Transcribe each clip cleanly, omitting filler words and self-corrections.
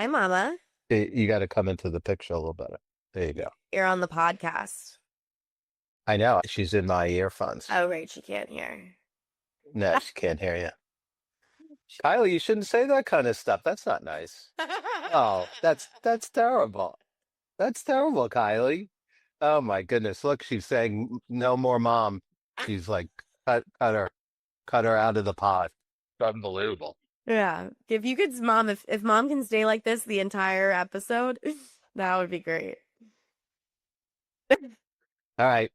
Hi, Mama. You got to come into the picture a little better. There you go. You're on the podcast. I know. She's in my earphones. Oh, right. She can't hear. No, she can't hear you. Kylie, you shouldn't say that kind of stuff. That's not nice. Oh, that's terrible. That's terrible, Kylie. Oh my goodness. Look, she's saying no more mom. She's like cut her out of the pod. Unbelievable. Yeah. If you could, Mom, if Mom can stay like this the entire episode, that would be great. All right,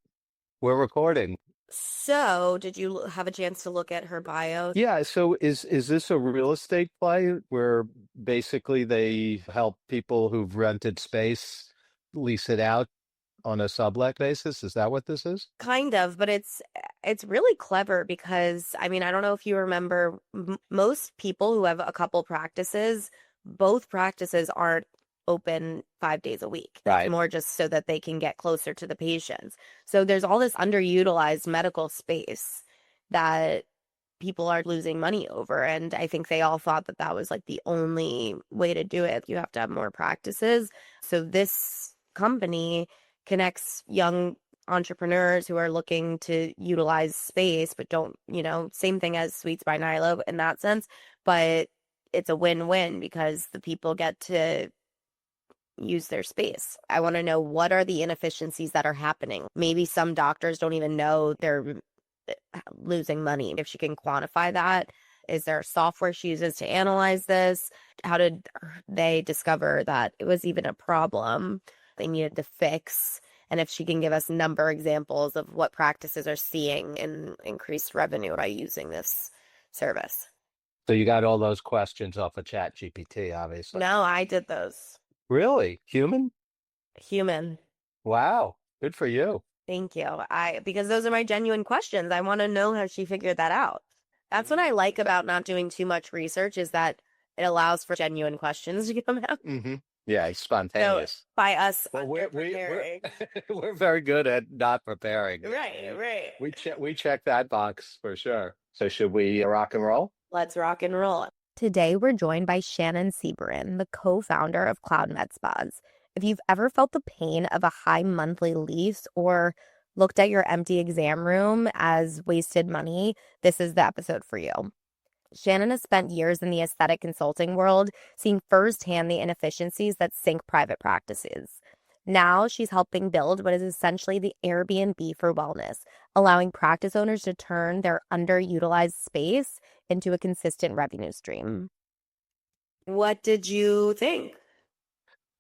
we're recording. So, did you have a chance to look at her bio? Yeah, so is this a real estate play where basically they help people who've rented space lease it out on a sublet basis? Is that what this is? Kind of, but it's really clever because I mean, I don't know if you remember most people who have a couple practices, both practices aren't open 5 days a week. It's Right. more just so that they can get closer to the patients. So there's all this underutilized medical space that people are losing money over, and I think they all thought that that was like the only way to do it. You have to have more practices. So this company connects young entrepreneurs who are looking to utilize space but don't, same thing as Sweets by Nilo in that sense, but it's a win-win because the people get to use their space. I want to know, what are the inefficiencies that are happening? Maybe some doctors don't even know they're losing money. If she can quantify that, is there software she uses to analyze this? How did they discover that it was even a problem they needed to fix? And if she can give us number examples of what practices are seeing in increased revenue by using this service. So you got all those questions off of Chat GPT, obviously. No, I did those. Really? Human? Human. Wow. Good for you. Thank you. Because those are my genuine questions. I want to know how she figured that out. That's what I like about not doing too much research, is that it allows for genuine questions to come out. Hmm. Yeah, it's So spontaneous. by us Well, we're preparing. we're very good at not preparing. Right, right. We check that box for sure. So should we rock and roll? Let's rock and roll. Today, we're joined by Shannon Seeberan, the co-founder of CloudMedSpas. If you've ever felt the pain of a high monthly lease or looked at your empty exam room as wasted money, this is the episode for you. Shannon has spent years in the aesthetic consulting world, seeing firsthand the inefficiencies that sink private practices. Now she's helping build what is essentially the Airbnb for wellness, allowing practice owners to turn their underutilized space into a consistent revenue stream. What did you think?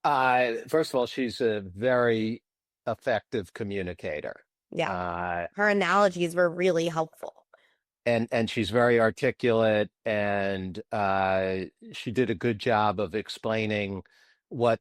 First of all, she's a very effective communicator. Yeah, Uh, her analogies were really helpful. and she's very articulate, and she did a good job of explaining what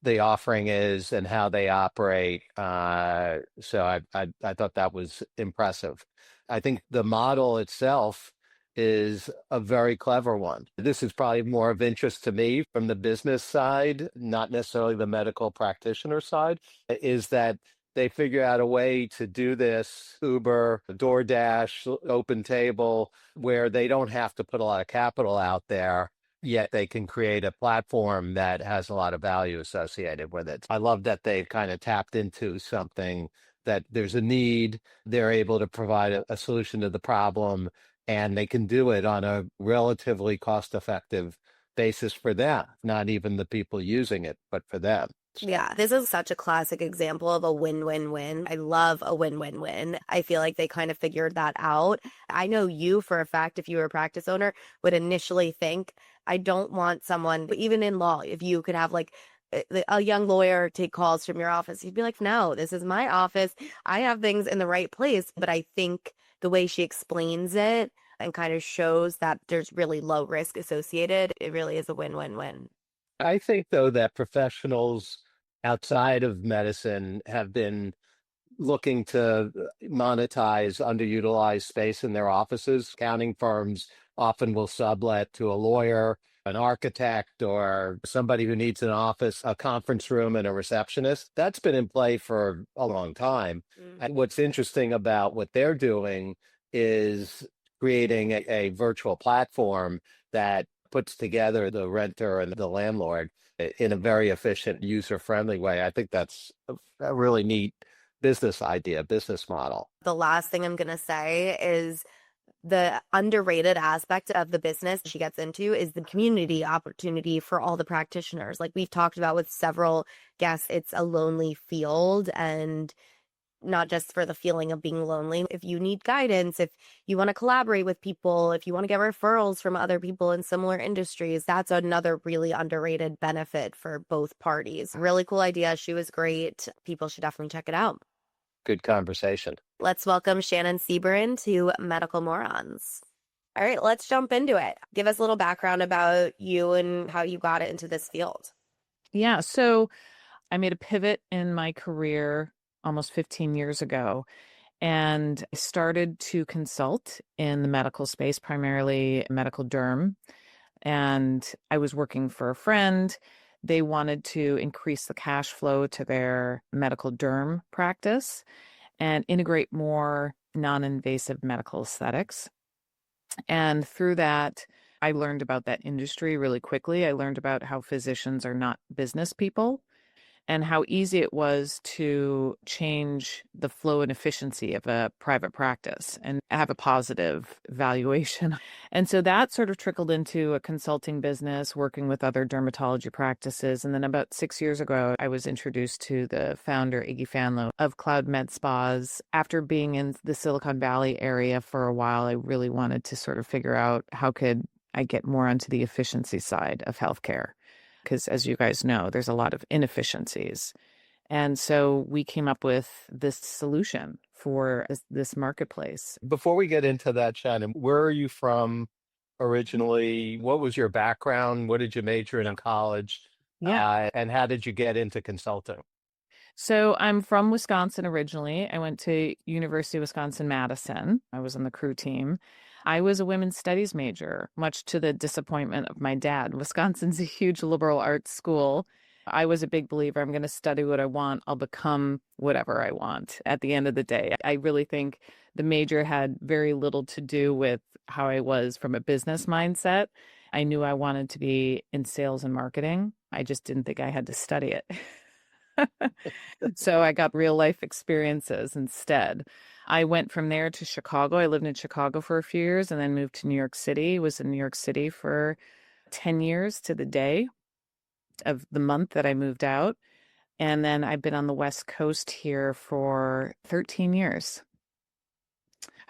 the offering is and how they operate. So I thought that was impressive. I think the model itself is a very clever one. This is probably more of interest to me from the business side, not necessarily the medical practitioner side, is that they figure out a way to do this Uber, DoorDash, Open Table, where they don't have to put a lot of capital out there, yet they can create a platform that has a lot of value associated with it. I love that they've kind of tapped into something that there's a need, they're able to provide a solution to the problem, and they can do it on a relatively cost-effective basis for them, not even the people using it, but for them. Yeah, this is such a classic example of a win-win-win. I love a win-win-win. I feel like they kind of figured that out. I know you for a fact, if you were a practice owner, would initially think, I don't want someone, even in law, if you could have like a young lawyer take calls from your office, you'd be like, no, this is my office. I have things in the right place. But I think the way she explains it and kind of shows that there's really low risk associated, it really is a win-win-win. I think, though, that professionals outside of medicine have been looking to monetize underutilized space in their offices. Accounting firms often will sublet to a lawyer, an architect, or somebody who needs an office, a conference room, and a receptionist. That's been in play for a long time. And what's interesting about what they're doing is creating a virtual platform that puts together the renter and the landlord in a very efficient, user-friendly way. I think that's a really neat business idea, business model. The last thing I'm going to say is the underrated aspect of the business she gets into is the community opportunity for all the practitioners. Like we've talked about with several guests, it's a lonely field, and not just for the feeling of being lonely. If you need guidance, if you want to collaborate with people, if you want to get referrals from other people in similar industries, that's another really underrated benefit for both parties. Really cool idea. She was great. People should definitely check it out. Good conversation. Let's welcome Shannon Seeberan to Medical Morons. All right, let's jump into it. Give us a little background about you and how you got into this field. Yeah, so I made a pivot in my career almost 15 years ago, and I started to consult in the medical space, primarily medical derm. And I was working for a friend. They wanted to increase the cash flow to their medical derm practice and integrate more non-invasive medical aesthetics. And through that, I learned about that industry really quickly. I learned about how physicians are not business people and how easy it was to change the flow and efficiency of a private practice and have a positive valuation. And so that sort of trickled into a consulting business, working with other dermatology practices. And then about 6 years ago, I was introduced to the founder, Iggy Fanlo, of CloudMedSpas. After being in the Silicon Valley area for a while, I really wanted to sort of figure out how could I get more onto the efficiency side of healthcare. Because as you guys know, there's a lot of inefficiencies. And so we came up with this solution for this marketplace. Before we get into that, Shannon, where are you from originally? What was your background? What did you major in college? Yeah. And how did you get into consulting? So I'm from Wisconsin originally. I went to University of Wisconsin-Madison. I was on the crew team. I was a women's studies major, much to the disappointment of my dad. Wisconsin's a huge liberal arts school. I was a big believer. I'm going to study what I want. I'll become whatever I want at the end of the day. I really think the major had very little to do with how I was from a business mindset. I knew I wanted to be in sales and marketing. I just didn't think I had to study it. So I got real life experiences instead. I went from there to Chicago. I lived in Chicago for a few years and then moved to New York City. Was in New York City for 10 years to the day of the month that I moved out. And then I've been on the West Coast here for 13 years.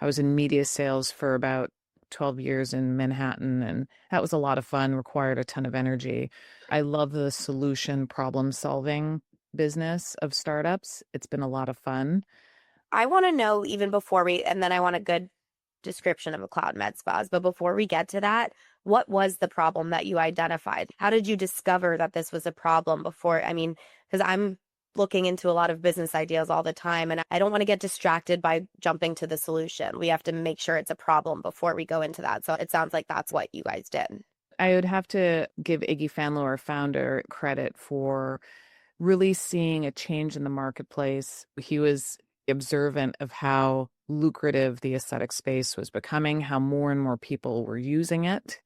I was in media sales for about 12 years in Manhattan, and that was a lot of fun, required a ton of energy. I love the solution problem solving business of startups. It's been a lot of fun. I want to know even before and then I want a good description of a CloudMedSpas. But before we get to that, what was the problem that you identified? How did you discover that this was a problem before? I mean, because I'm looking into a lot of business ideas all the time, and I don't want to get distracted by jumping to the solution. We have to make sure it's a problem before we go into that. So it sounds like that's what you guys did. I would have to give Iggy Fanlo, our founder, credit for really seeing a change in the marketplace. He was observant of how lucrative the aesthetic space was becoming, how more and more people were using it.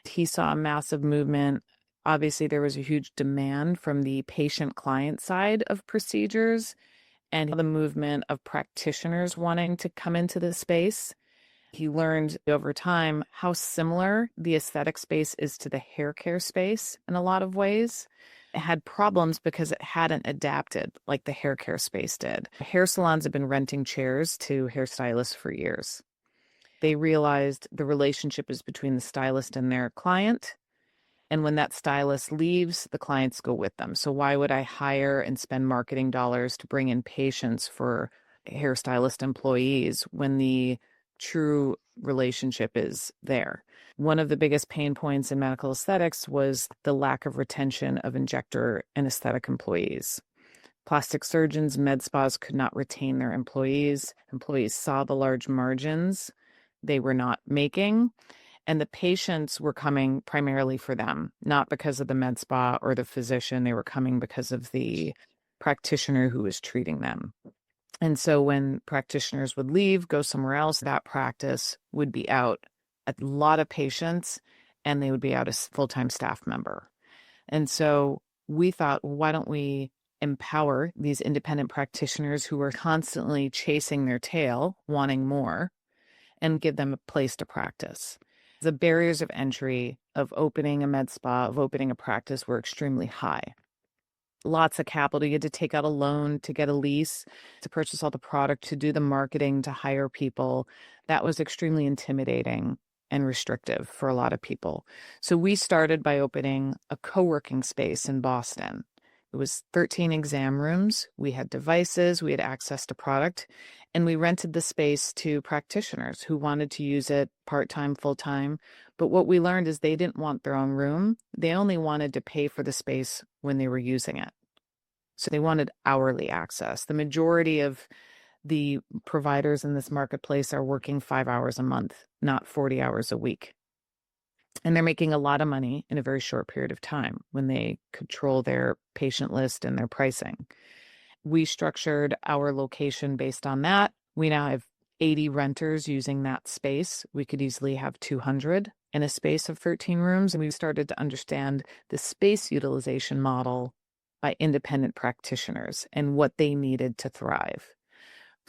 He saw a massive movement. Obviously, there was a huge demand from the patient client side of procedures and the movement of practitioners wanting to come into the space. He learned over time how similar the aesthetic space is to the hair care space in a lot of ways. It had problems because it hadn't adapted like the hair care space did. Hair salons have been renting chairs to hairstylists for years. They realized the relationship is between the stylist and their client. And when that stylist leaves, the clients go with them. So why would I hire and spend marketing dollars to bring in patients for hairstylist employees when the true relationship is there? One of the biggest pain points in medical aesthetics was the lack of retention of injector and aesthetic employees. Plastic surgeons, med spas could not retain their employees. Employees saw the large margins they were not making, and the patients were coming primarily for them, not because of the med spa or the physician. They were coming because of the practitioner who was treating them. And so when practitioners would leave, go somewhere else, that practice would be out a lot of patients, and they would be out a full-time staff member. And so we thought, well, why don't we empower these independent practitioners who are constantly chasing their tail, wanting more, and give them a place to practice. The barriers of entry of opening a med spa, of opening a practice were extremely high. Lots of capital. You had to take out a loan to get a lease, to purchase all the product, to do the marketing, to hire people. That was extremely intimidating and restrictive for a lot of people. So we started by opening a co-working space in Boston. It was 13 exam rooms. We had devices, we had access to product, and we rented the space to practitioners who wanted to use it part-time, full-time. But what we learned is they didn't want their own room. They only wanted to pay for the space when they were using it. So they wanted hourly access. The majority of the providers in this marketplace are working 5 hours a month, not 40 hours a week. And they're making a lot of money in a very short period of time when they control their patient list and their pricing. We structured our location based on that. We now have 80 renters using that space. We could easily have 200 in a space of 13 rooms. And we started to understand the space utilization model by independent practitioners and what they needed to thrive.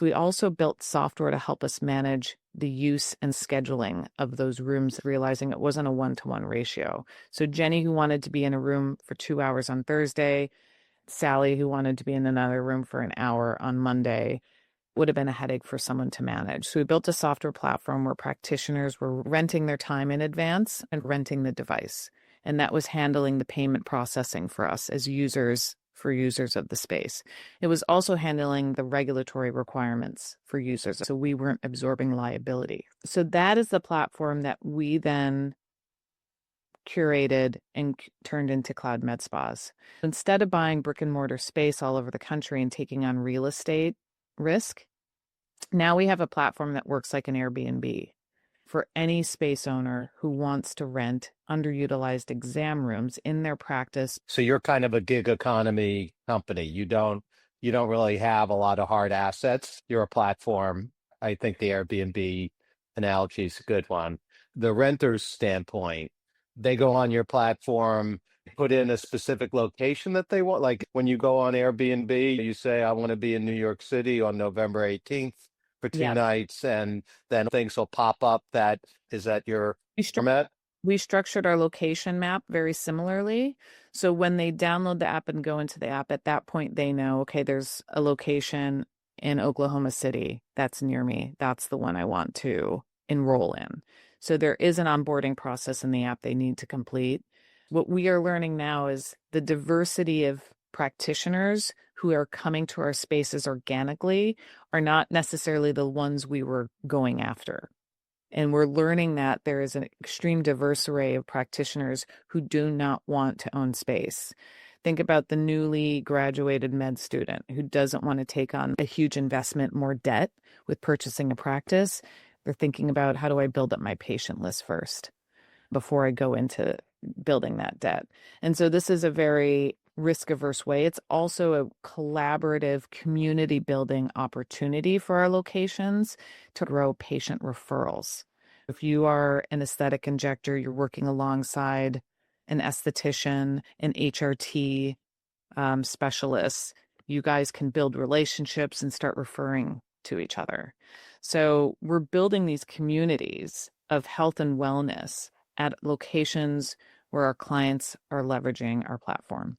We also built software to help us manage the use and scheduling of those rooms, realizing it wasn't a one-to-one ratio. So Jenny, who wanted to be in a room for 2 hours on Thursday, Sally, who wanted to be in another room for an hour on Monday, would have been a headache for someone to manage. So we built a software platform where practitioners were renting their time in advance and renting the device. And that was handling the payment processing for us as users, for users of the space. It was also handling the regulatory requirements for users. So we weren't absorbing liability. So that is the platform that we then curated and turned into CloudMedSpas. Instead of buying brick and mortar space all over the country and taking on real estate risk, now we have a platform that works like an Airbnb for any space owner who wants to rent underutilized exam rooms in their practice. So you're kind of a gig economy company. You don't really have a lot of hard assets. You're a platform. I think the Airbnb analogy is a good one. The renter's standpoint, they go on your platform, put in a specific location that they want. Like when you go on Airbnb, you say, I want to be in New York City on November 18th for two Yep. nights, and then things will pop up that is at your We, stru- format. we structured our location map very similarly. So when they download the app and go into the app, at that point, they know, okay, there's a location in Oklahoma City that's near me. That's the one I want to enroll in. So there is an onboarding process in the app they need to complete. What we are learning now is the diversity of practitioners who are coming to our spaces organically are not necessarily the ones we were going after. And we're learning that there is an extreme diverse array of practitioners who do not want to own space. Think about the newly graduated med student who doesn't want to take on a huge investment, more debt with purchasing a practice. They're thinking about, how do I build up my patient list first before I go into building that debt? And so this is a very risk-averse way. It's also a collaborative community building opportunity for our locations to grow patient referrals. If you are an aesthetic injector, you're working alongside an esthetician, an HRT specialist, you guys can build relationships and start referring to each other. So we're building these communities of health and wellness at locations where our clients are leveraging our platform.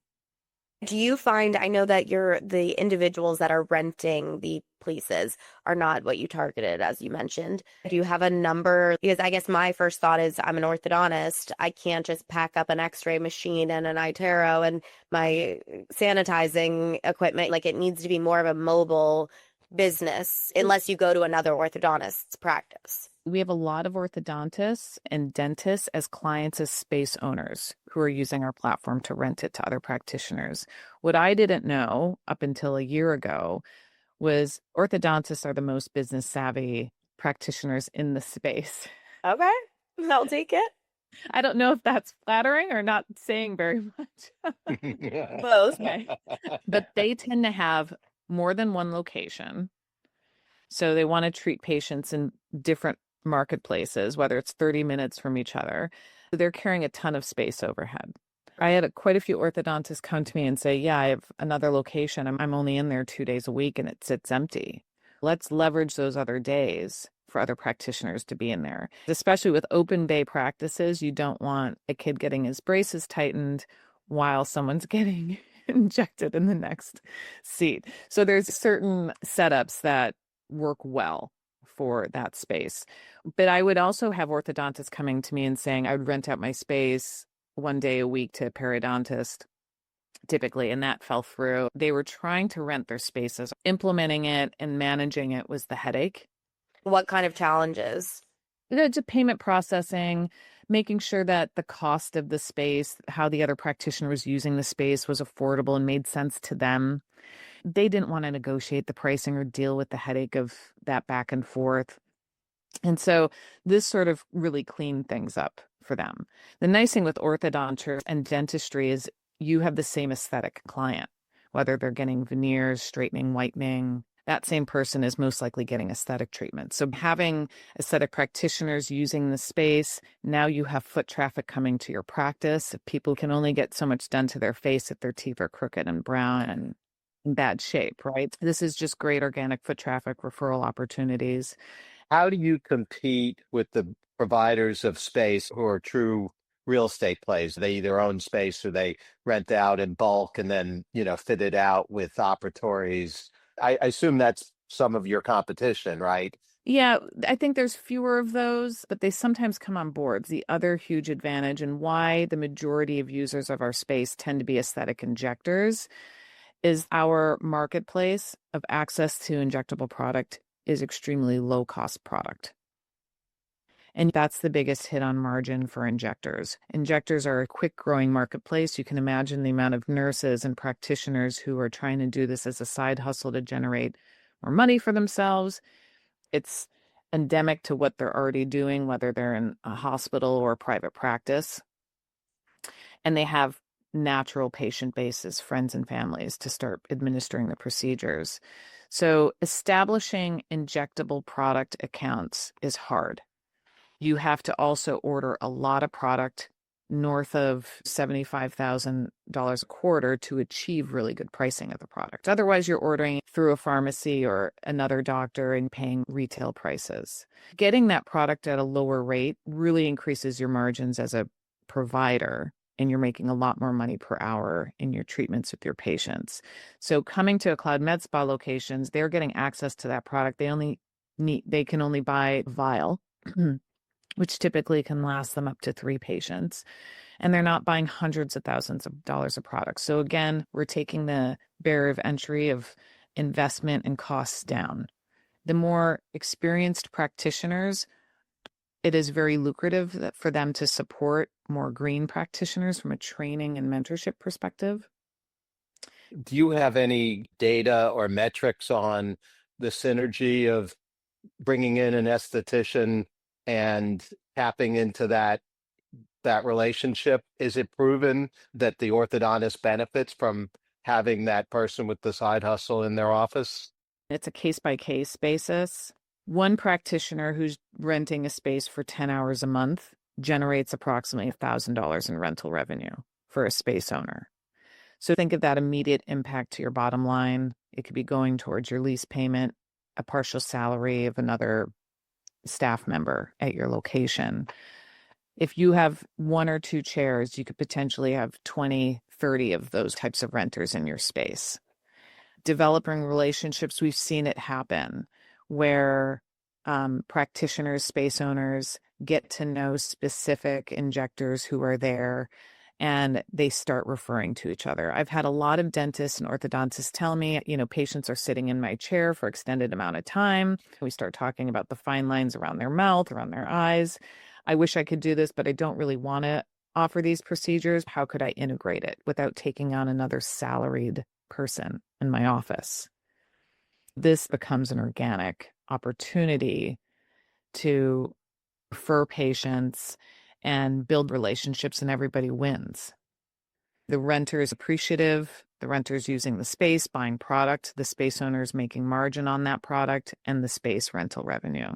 Do you find, I know that the individuals that are renting the places are not what you targeted, as you mentioned. Do you have a number? Because I guess my first thought is I'm an orthodontist. I can't just pack up an x-ray machine and an iTero and my sanitizing equipment. Like, it needs to be more of a mobile business unless you go to another orthodontist's practice. We have a lot of orthodontists and dentists as clients, as space owners who are using our platform to rent it to other practitioners. What I didn't know up until a year ago was orthodontists are the most business savvy practitioners in the space. Okay, I'll take it. I don't know if that's flattering or not saying very much. Both. Okay. But they tend to have more than one location. So they want to treat patients in different marketplaces, whether it's 30 minutes from each other. They're carrying a ton of space overhead. I had quite a few orthodontists come to me and say, yeah, I have another location. I'm only in there 2 days a week and it sits empty. Let's leverage those other days for other practitioners to be in there. Especially with open bay practices, you don't want a kid getting his braces tightened while someone's getting injected in the next seat. So there's certain setups that work well for that space. But I would also have orthodontists coming to me and saying, I would rent out my space 1 day a week to a periodontist, typically, and that fell through. They were trying to rent their spaces. Implementing it and managing it was the headache. What kind of challenges? The payment processing, making sure that the cost of the space, how the other practitioner was using the space was affordable and made sense to them. They didn't want to negotiate the pricing or deal with the headache of that back and forth. And so this sort of really cleaned things up for them. The nice thing with orthodonture and dentistry is you have the same aesthetic client, whether they're getting veneers, straightening, whitening. That same person is most likely getting aesthetic treatment. So having aesthetic practitioners using the space, now you have foot traffic coming to your practice. People can only get so much done to their face if their teeth are crooked and brown and in bad shape, right? This is just great organic foot traffic referral opportunities. How do you compete with the providers of space who are true real estate plays? They either own space or they rent out in bulk and then, fit it out with operatories. I assume that's some of your competition, right? Yeah, I think there's fewer of those, but they sometimes come on boards. The other huge advantage and why the majority of users of our space tend to be aesthetic injectors is our marketplace of access to injectable product is extremely low cost product. And that's the biggest hit on margin for injectors. Injectors are a quick growing marketplace. You can imagine the amount of nurses and practitioners who are trying to do this as a side hustle to generate more money for themselves. It's endemic to what they're already doing, whether they're in a hospital or a private practice. And they have natural patient bases, friends and families to start administering the procedures. So establishing injectable product accounts is hard. You have to also order a lot of product north of $75,000 a quarter to achieve really good pricing of the product. Otherwise, you're ordering through a pharmacy or another doctor and paying retail prices. Getting that product at a lower rate really increases your margins as a provider, and you're making a lot more money per hour in your treatments with your patients. So coming to a CloudMedSpa locations, they're getting access to that product. They can only buy a vial, which typically can last them up to 3 patients. And they're not buying hundreds of thousands of dollars of products. So again, we're taking the barrier of entry of investment and costs down. The more experienced practitioners, it is very lucrative for them to support more green practitioners from a training and mentorship perspective. Do you have any data or metrics on the synergy of bringing in an esthetician and tapping into that relationship? Is it proven that the orthodontist benefits from having that person with the side hustle in their office? It's a case-by-case basis. One practitioner who's renting a space for 10 hours a month generates approximately $1,000 in rental revenue for a space owner. So think of that immediate impact to your bottom line. It could be going towards your lease payment, a partial salary of another staff member at your location. If you have 1 or 2 chairs, you could potentially have 20, 30 of those types of renters in your space. Developing relationships, we've seen it happen where practitioners, space owners get to know specific injectors who are there and they start referring to each other. I've had a lot of dentists and orthodontists tell me, patients are sitting in my chair for extended amount of time. We start talking about the fine lines around their mouth, around their eyes. I wish I could do this, but I don't really want to offer these procedures. How could I integrate it without taking on another salaried person in my office? This becomes an organic opportunity to refer patients and build relationships, and everybody wins. The renter is appreciative. The renter's using the space, buying product, the space owner's making margin on that product, and the space rental revenue.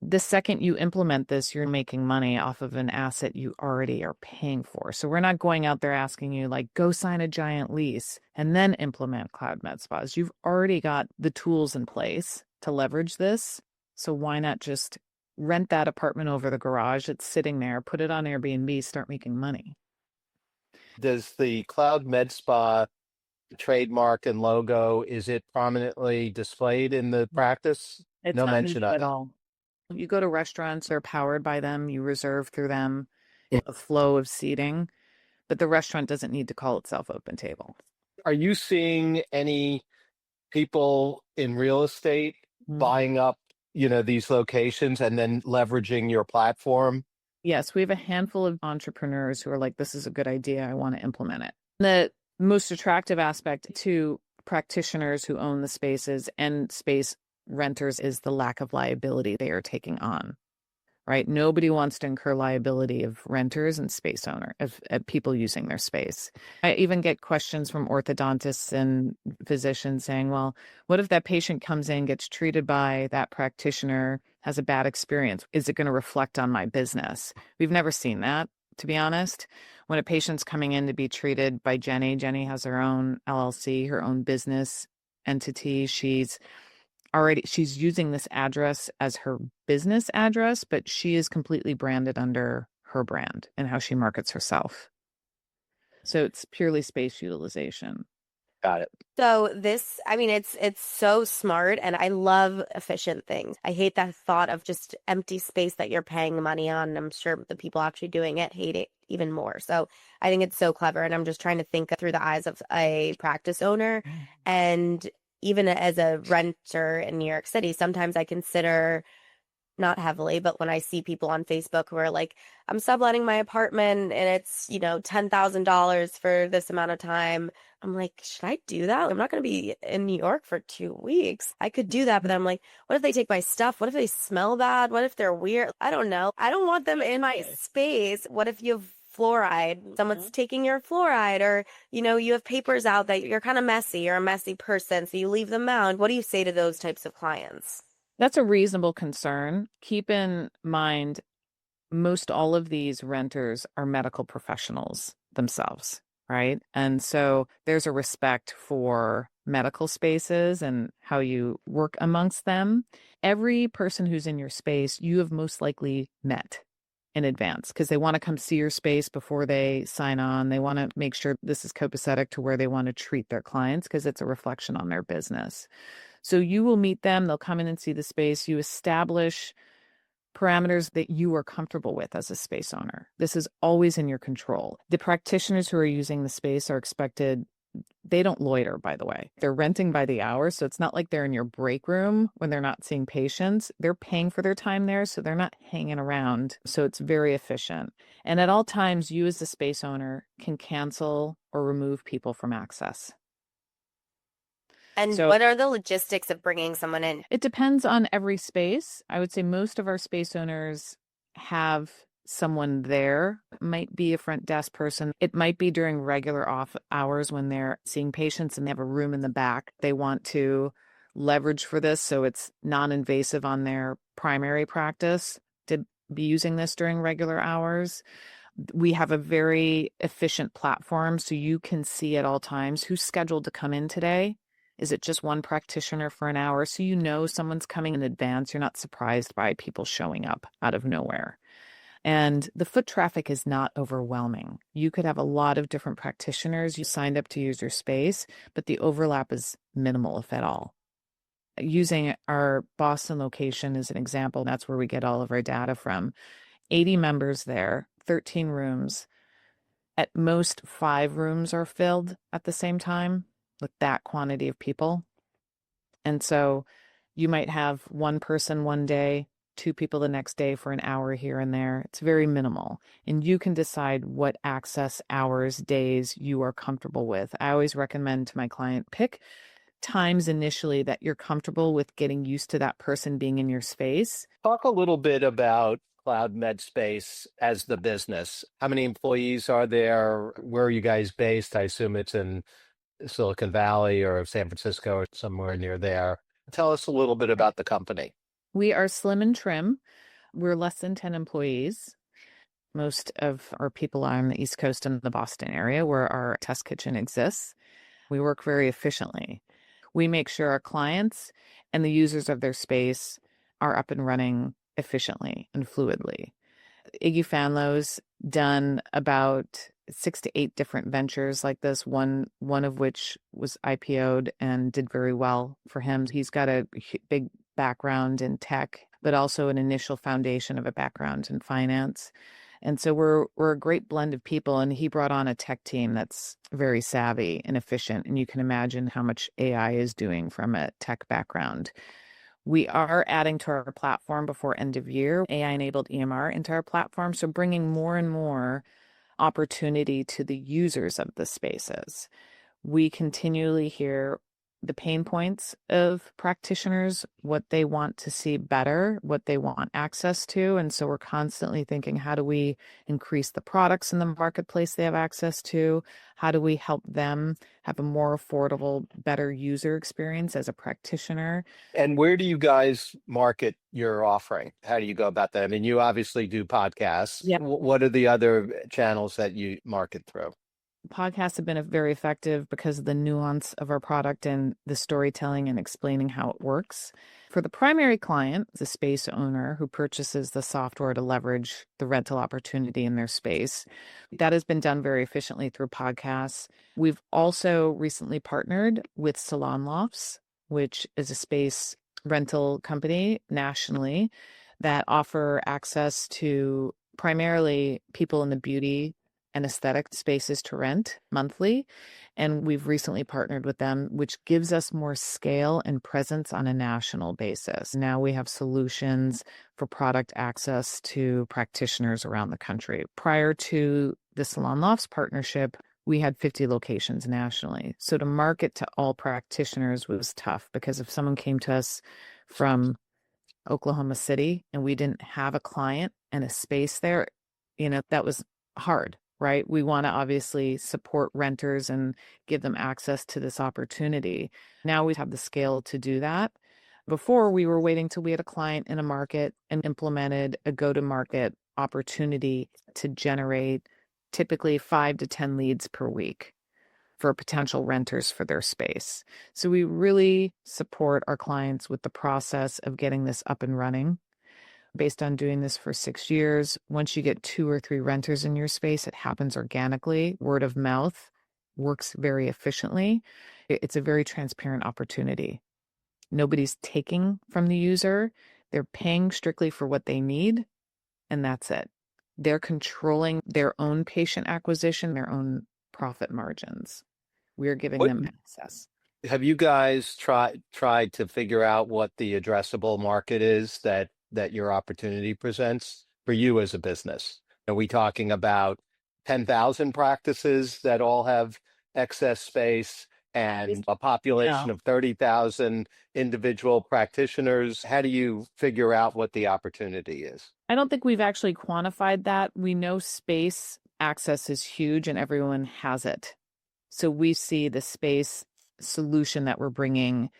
The second you implement this, you're making money off of an asset you already are paying for. So we're not going out there asking you, like, go sign a giant lease and then implement CloudMedSpas. You've already got the tools in place to leverage this. So why not just rent that apartment over the garage? It's sitting there, put it on Airbnb, start making money. Does the Cloud Med Spa trademark and logo, is it prominently displayed in the practice? It's No not mention needed of at it. all. You go to restaurants, they're powered by them, you reserve through them Yeah. a flow of seating, but the restaurant doesn't need to call itself Open Table. Are you seeing any people in real estate buying up, these locations and then leveraging your platform? Yes, we have a handful of entrepreneurs who are like, this is a good idea, I want to implement it. The most attractive aspect to practitioners who own the spaces and space renters is the lack of liability they are taking on. Right? Nobody wants to incur liability of renters and space owner, of people using their space. I even get questions from orthodontists and physicians saying, well, what if that patient comes in, gets treated by that practitioner, has a bad experience? Is it going to reflect on my business? We've never seen that, to be honest. When a patient's coming in to be treated by Jenny has her own LLC, her own business entity. She's using this address as her business address, but she is completely branded under her brand and how she markets herself. So it's purely space utilization. Got it. So it's so smart, and I love efficient things. I hate that thought of just empty space that you're paying money on. And I'm sure the people actually doing it hate it even more. So I think it's so clever, and I'm just trying to think through the eyes of a practice owner. And even as a renter in New York City, sometimes I consider, not heavily, but when I see people on Facebook who are like, I'm subletting my apartment and it's, $10,000 for this amount of time. I'm like, should I do that? I'm not going to be in New York for 2 weeks. I could do that, but then I'm like, what if they take my stuff? What if they smell bad? What if they're weird? I don't know. I don't want them in my space. What if you have fluoride? Someone's taking your fluoride, or, you have papers out that you're kind of messy. You're a messy person, so you leave them out. What do you say to those types of clients? That's a reasonable concern. Keep in mind, most all of these renters are medical professionals themselves, right? And so there's a respect for medical spaces and how you work amongst them. Every person who's in your space, you have most likely met in advance because they want to come see your space before they sign on. They want to make sure this is copacetic to where they want to treat their clients because it's a reflection on their business. So you will meet them, they'll come in and see the space. You establish parameters that you are comfortable with as a space owner. This is always in your control. The practitioners who are using the space are expected, they don't loiter, by the way. They're renting by the hour, so it's not like they're in your break room when they're not seeing patients. They're paying for their time there, so they're not hanging around. So it's very efficient. And at all times, you as the space owner can cancel or remove people from access. And So what are the logistics of bringing someone in? it depends on every space. I would say most of our space owners have someone there. It might be a front desk person. It might be during regular off hours when they're seeing patients and they have a room in the back they want to leverage for this, so it's non-invasive on their primary practice to be using this during regular hours. We have a very efficient platform, so you can see at all times who's scheduled to come in today. Is it just one practitioner for an hour? So someone's coming in advance. You're not surprised by people showing up out of nowhere. And the foot traffic is not overwhelming. You could have a lot of different practitioners. You signed up to use your space, but the overlap is minimal, if at all. Using our Boston location as an example, that's where we get all of our data from. 80 members there, 13 rooms. At most, 5 rooms are filled at the same time with that quantity of people. And so you might have one person one day, 2 people the next day for an hour here and there. It's very minimal. And you can decide what access hours, days you are comfortable with. I always recommend to my client, pick times initially that you're comfortable with getting used to that person being in your space. Talk a little bit about Cloud MedSpace as the business. How many employees are there? Where are you guys based? I assume it's in Silicon Valley or San Francisco or somewhere near there. Tell us a little bit about the company. We are slim and trim. We're less than 10 employees. Most of our people are on the East Coast and the Boston area where our test kitchen exists. We work very efficiently. We make sure our clients and the users of their space are up and running efficiently and fluidly. Iggy Fanlo's done about 6 to 8 different ventures like this, one of which was IPO'd and did very well for him. He's got a big background in tech, but also an initial foundation of a background in finance. And so we're a great blend of people, and he brought on a tech team that's very savvy and efficient, and you can imagine how much AI is doing from a tech background. We are adding to our platform before end of year, AI-enabled EMR into our platform, so bringing more and more opportunity to the users of the spaces. We continually hear the pain points of practitioners, what they want to see better, what they want access to. And so we're constantly thinking, how do we increase the products in the marketplace they have access to? How do we help them have a more affordable, better user experience as a practitioner? And where do you guys market your offering? How do you go about that? I mean, you obviously do podcasts. Yeah. What are the other channels that you market through? Podcasts have been very effective because of the nuance of our product and the storytelling and explaining how it works. For the primary client, the space owner who purchases the software to leverage the rental opportunity in their space, that has been done very efficiently through podcasts. We've also recently partnered with Salon Lofts, which is a space rental company nationally that offer access to primarily people in the beauty and aesthetic spaces to rent monthly. And we've recently partnered with them, which gives us more scale and presence on a national basis. Now we have solutions for product access to practitioners around the country. Prior to the Salon Lofts partnership, we had 50 locations nationally. So to market to all practitioners was tough because if someone came to us from Oklahoma City and we didn't have a client and a space there, that was hard. Right? We want to obviously support renters and give them access to this opportunity. Now we have the scale to do that. Before, we were waiting till we had a client in a market and implemented a go-to-market opportunity to generate typically 5 to 10 leads per week for potential renters for their space. So we really support our clients with the process of getting this up and running. Based on doing this for 6 years, once you get 2 or 3 renters in your space, it happens organically. Word of mouth works very efficiently. It's a very transparent opportunity. Nobody's taking from the user. They're paying strictly for what they need, and that's it. They're controlling their own patient acquisition, their own profit margins. We're giving them access. Have you guys tried to figure out what the addressable market is that your opportunity presents for you as a business? Are we talking about 10,000 practices that all have excess space and a population of 30,000 individual practitioners? How do you figure out what the opportunity is? I don't think we've actually quantified that. We know space access is huge and everyone has it. So we see the space solution that we're bringing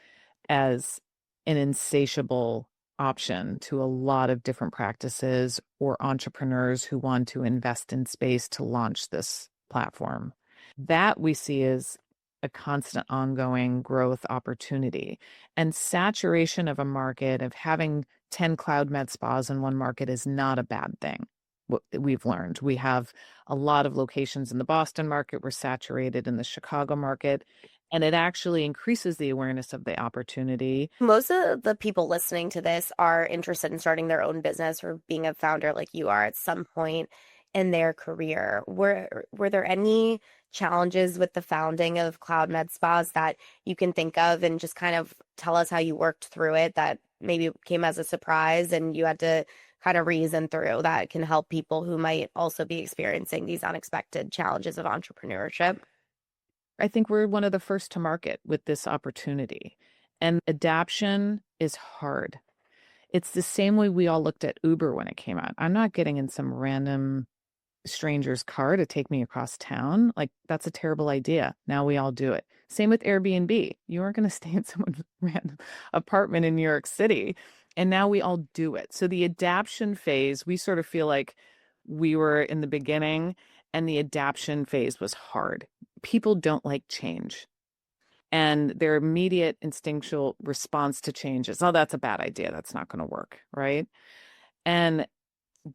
as an insatiable option to a lot of different practices or entrepreneurs who want to invest in space to launch this platform. That we see as a constant ongoing growth opportunity. And saturation of a market, of having 10 CloudMedSpas in one market, is not a bad thing. What we've learned. We have a lot of locations in the Boston market. We're saturated in the Chicago market. And it actually increases the awareness of the opportunity. Most of the people listening to this are interested in starting their own business or being a founder like you are at some point in their career. Were there any challenges with the founding of CloudMedSpas that you can think of, and just kind of tell us how you worked through it that maybe came as a surprise and you had to kind of reason through, that can help people who might also be experiencing these unexpected challenges of entrepreneurship? I think we're one of the first to market with this opportunity, and adaption is hard. It's the same way we all looked at Uber when it came out. I'm not getting in some random stranger's car to take me across town. Like, that's a terrible idea. Now we all do it. Same with Airbnb. You aren't going to stay in someone's random apartment in New York City. And now we all do it. So the adaption phase, we sort of feel like we were in the beginning, and the adaption phase was hard. People don't like change. And their immediate instinctual response to change is, oh, that's a bad idea. That's not going to work. Right. And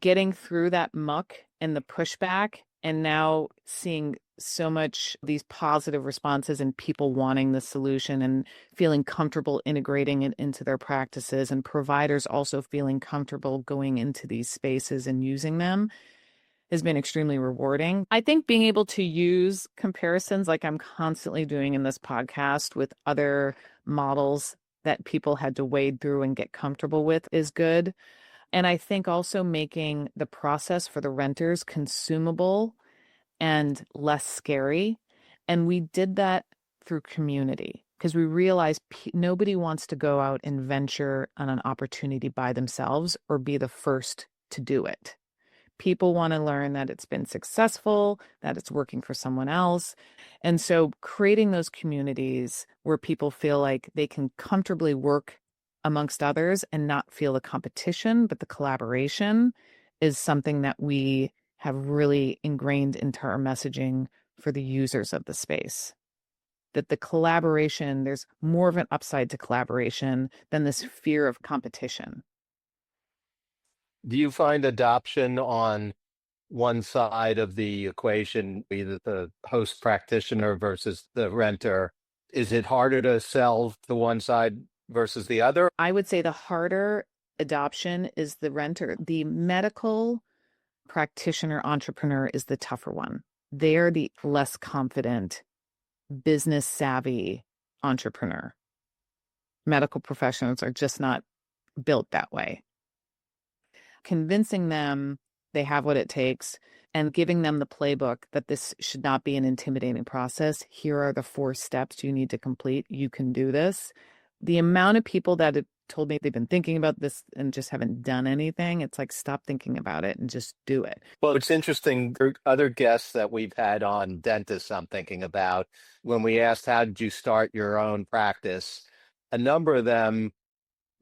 getting through that muck and the pushback, and now seeing so much these positive responses and people wanting the solution and feeling comfortable integrating it into their practices, and providers also feeling comfortable going into these spaces and using them, has been extremely rewarding. I think being able to use comparisons like I'm constantly doing in this podcast with other models that people had to wade through and get comfortable with is good. And I think also making the process for the renters consumable and less scary. And we did that through community, because we realized nobody wants to go out and venture on an opportunity by themselves or be the first to do it. People want to learn that it's been successful, that it's working for someone else. And so creating those communities where people feel like they can comfortably work amongst others and not feel the competition, but the collaboration, is something that we have really ingrained into our messaging for the users of the space. That the collaboration, there's more of an upside to collaboration than this fear of competition. Do you find adoption on one side of the equation, either the host practitioner versus the renter? Is it harder to sell to one side versus the other? I would say the harder adoption is the renter. The medical practitioner entrepreneur is the tougher one. They're the less confident, business savvy entrepreneur. Medical professionals are just not built that way. Convincing them they have what it takes and giving them the playbook that this should not be an intimidating process. Here are the 4 steps you need to complete. You can do this. The amount of people that have told me they've been thinking about this and just haven't done anything, it's like, stop thinking about it and just do it. Well, it's interesting. Other guests that we've had on, dentists, I'm thinking about, when we asked, how did you start your own practice? A number of them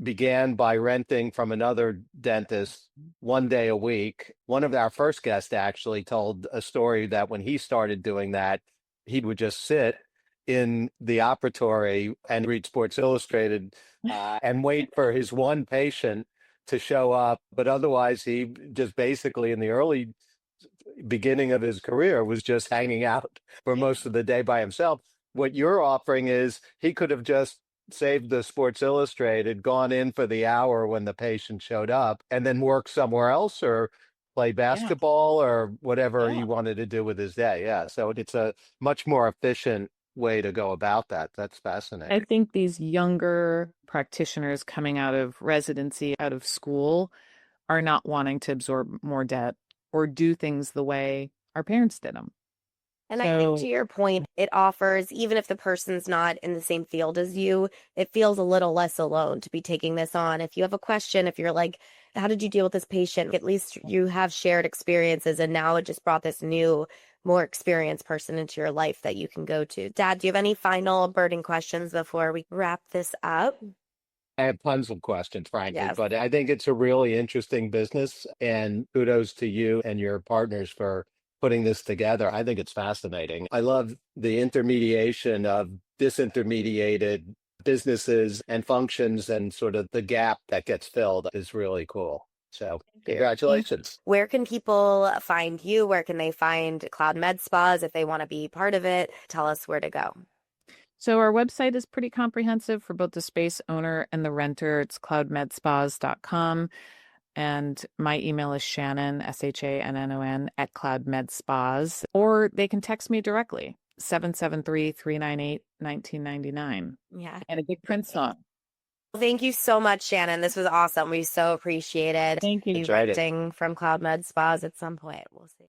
began by renting from another dentist one day a week. One of our first guests actually told a story that when he started doing that, he would just sit in the operatory and read Sports Illustrated and wait for his one patient to show up. But otherwise, he just basically, in the early beginning of his career, was just hanging out for most of the day by himself. What you're offering is he could have just saved the Sports Illustrated, gone in for the hour when the patient showed up, and then work somewhere else or play basketball or whatever he wanted to do with his day. Yeah. So it's a much more efficient way to go about that. That's fascinating. I think these younger practitioners coming out of residency, out of school, are not wanting to absorb more debt or do things the way our parents did them. And I think, to your point, it offers, even if the person's not in the same field as you, it feels a little less alone to be taking this on. If you have a question, if you're like, how did you deal with this patient? At least you have shared experiences, and now it just brought this new, more experienced person into your life that you can go to. Dad, do you have any final burning questions before we wrap this up? I have tons of questions, frankly, Yes. but I think it's a really interesting business, and kudos to you and your partners for putting this together. I think it's fascinating. I love the intermediation of disintermediated businesses and functions, and sort of the gap that gets filled is really cool. So congratulations. Where can people find you? Where can they find CloudMedSpas if they want to be part of it? Tell us where to go. So our website is pretty comprehensive for both the space owner and the renter. It's cloudmedspas.com. And my email is Shannon, SHANNON, at CloudMedSpas. Or they can text me directly, 773-398-1999. Yeah. And a big Prince song. Thank you so much, Shannon. This was awesome. We so appreciate it. Thank you. Renting from CloudMedSpas at some point. We'll see.